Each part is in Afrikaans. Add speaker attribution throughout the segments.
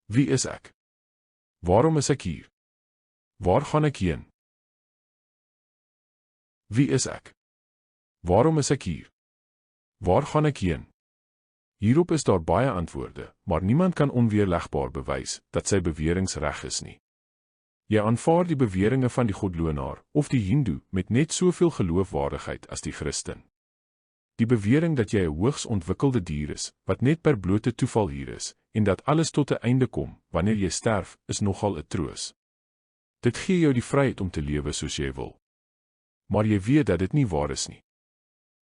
Speaker 1: Wie is ek? Waarom is ek hier? Waar gaan ek heen? Wie is ek? Waarom is ek hier? Waar gaan ek heen? Hierop is daar baie antwoorde, maar niemand kan onweerlegbaar bewys dat sy beweringe reg is nie. Jy aanvaar die beweringe van die godlonaar of die hindoe met net soveel geloofwaardigheid as die Christen. Die bewering dat jy 'n hoogs ontwikkelde dier is, wat net per blote toeval hier is, en dat alles tot 'n einde kom wanneer jy sterf, is nogal 'n troos. Dit gee jou die vryheid om te lewe soos jy wil. Maar jy weet dat dit nie waar is nie.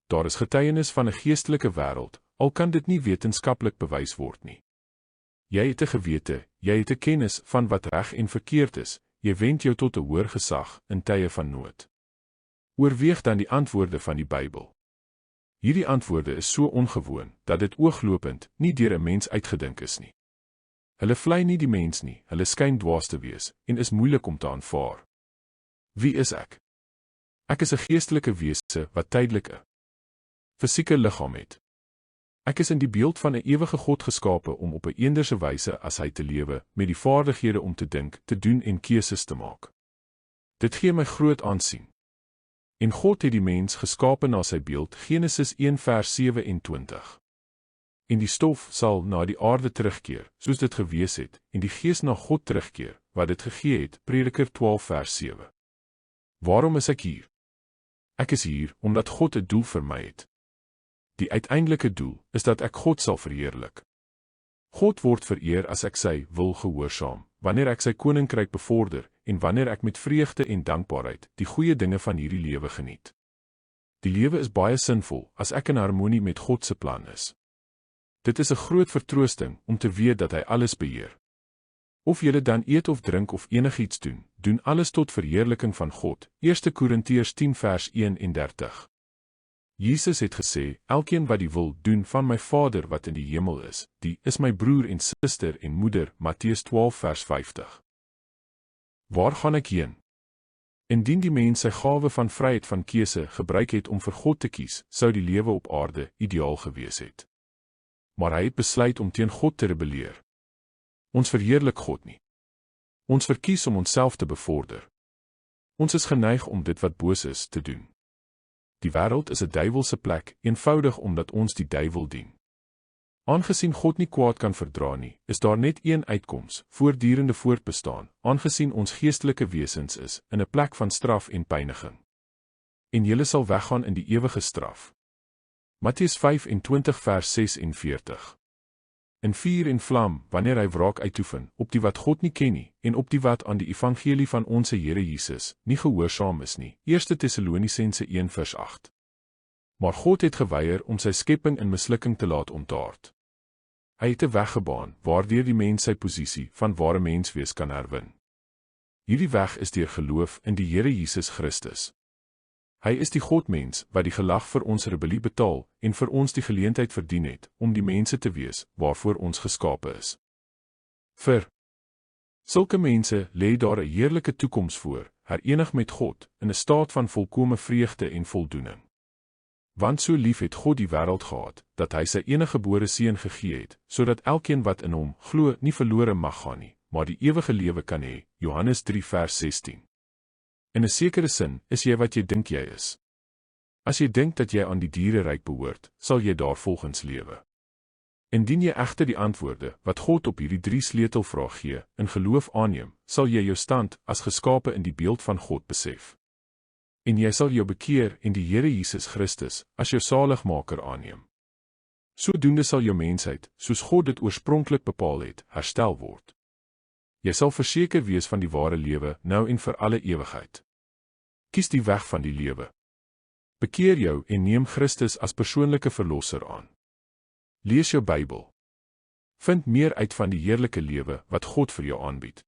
Speaker 1: Daar is getuienis van 'n geestelike wêreld, al kan dit nie wetenskaplik bewys word nie. Jy het 'n gewete, jy het 'n kennis van wat reg en verkeerd is, jy wend jou tot 'n hoër gesag in tye van nood. Oorweeg dan die antwoorde van die Bybel. Hierdie antwoorde is so ongewoon, dat dit ooglopend nie deur 'n mens uitgedink is nie. Hulle vlei nie die mens nie, hulle skyn dwaas te wees, en is moeilik om te aanvaar. Wie is ek? Ek is 'n geestelike wese wat tydelike fisieke liggaam het. Ek is in die beeld van 'n ewige God geskape om op 'n eenderse wyse as hy te lewe, met die vaardighede om te dink, te doen en keuses te maak. Dit gee my groot aansien. En God het die mens geskape na sy beeld, Genesis 1 vers 27. En die stof sal na die aarde terugkeer, soos dit gewees het, en die gees na God terugkeer, wat dit gegee het, Prediker 12 vers 7. Waarom is ek hier? Ek is hier, omdat God 'n doel vir my het. Die uiteindelike doel is dat ek God sal verheerlik. God word vereer as ek sy wil gehoorsaam, wanneer ek sy koninkryk bevorder, en wanneer ek met vreugde en dankbaarheid die goeie dinge van hierdie lewe geniet. Die lewe is baie sinvol as ek in harmonie met God se plan is. Dit is 'n groot vertroosting om te weet dat hy alles beheer. Of jy dan eet of drink of enigiets doen, doen alles tot verheerliking van God. 1 Korintiërs 10 vers 31. Jesus het gesê, elkeen wat die wil doen van my Vader wat in die hemel is, die is my broer en suster en moeder, Matteus 12 vers 50. Waar gaan ek heen? Indien die mens sy gawe van vryheid van keuse gebruik het om vir God te kies, sou die lewe op aarde ideaal gewees het. Maar hy het besluit om teen God te rebelleer. Ons verheerlik God nie. Ons verkies om onsself te bevorder. Ons is geneig om dit wat boos is te doen. Die wêreld is 'n duiwelse plek, eenvoudig omdat ons die duiwel dien. Aangesien God nie kwaad kan verdra nie, is daar net een uitkoms, voortdurende voortbestaan, aangesien ons geestelike wesens is, in 'n plek van straf en pyniging. En julle sal weggaan in die ewige straf. Matteus 25 vers 46. In vuur en vlam, wanneer hy wraak uitoefen, op die wat God nie ken nie, en op die wat aan die evangelie van ons Here Jesus nie gehoorsaam is nie. 1 Tessalonisense 1 vers 8. Maar God het geweier om sy skepping in mislukking te laat ontaard. Hy het 'n weg gebaan, waardeur die mens sy posisie van ware menswees kan herwin. Hierdie weg is deur geloof in die Here Jesus Christus. Hy is die Godmens wat die gelag vir ons rebellie betaal en vir ons die geleentheid verdien het om die mense te wees waarvoor ons geskape is. Vir sulke mense lê daar 'n heerlike toekoms voor, herenig met God, in 'n staat van volkomme vreugde en voldoening. Want so lief het God die wêreld gehad, dat hy sy eniggebore seun gegee het, sodat elkeen wat in hom glo nie verlore mag gaan nie, maar die ewige lewe kan hê. Johannes 3 vers 16. In 'n sekere sin is jy wat jy dink jy is. As jy dink dat jy aan die diereryk behoort, sal jy daarvolgens lewe. Indien jy egter die antwoorde wat God op hierdie 3 sleutelvrae gee, in geloof aanneem, sal jy jou stand as geskape in die beeld van God besef. En jy sal jou bekeer en die Here Jesus Christus as jou saligmaker aanneem. Sodoende sal jou mensheid, soos God dit oorspronklik bepaal het, herstel word. Jy sal verseker wees van die ware lewe, nou en vir alle ewigheid. Kies die weg van die lewe. Bekeer jou en neem Christus as persoonlike verlosser aan. Lees jou Bybel. Vind meer uit van die heerlike lewe wat God vir jou aanbied.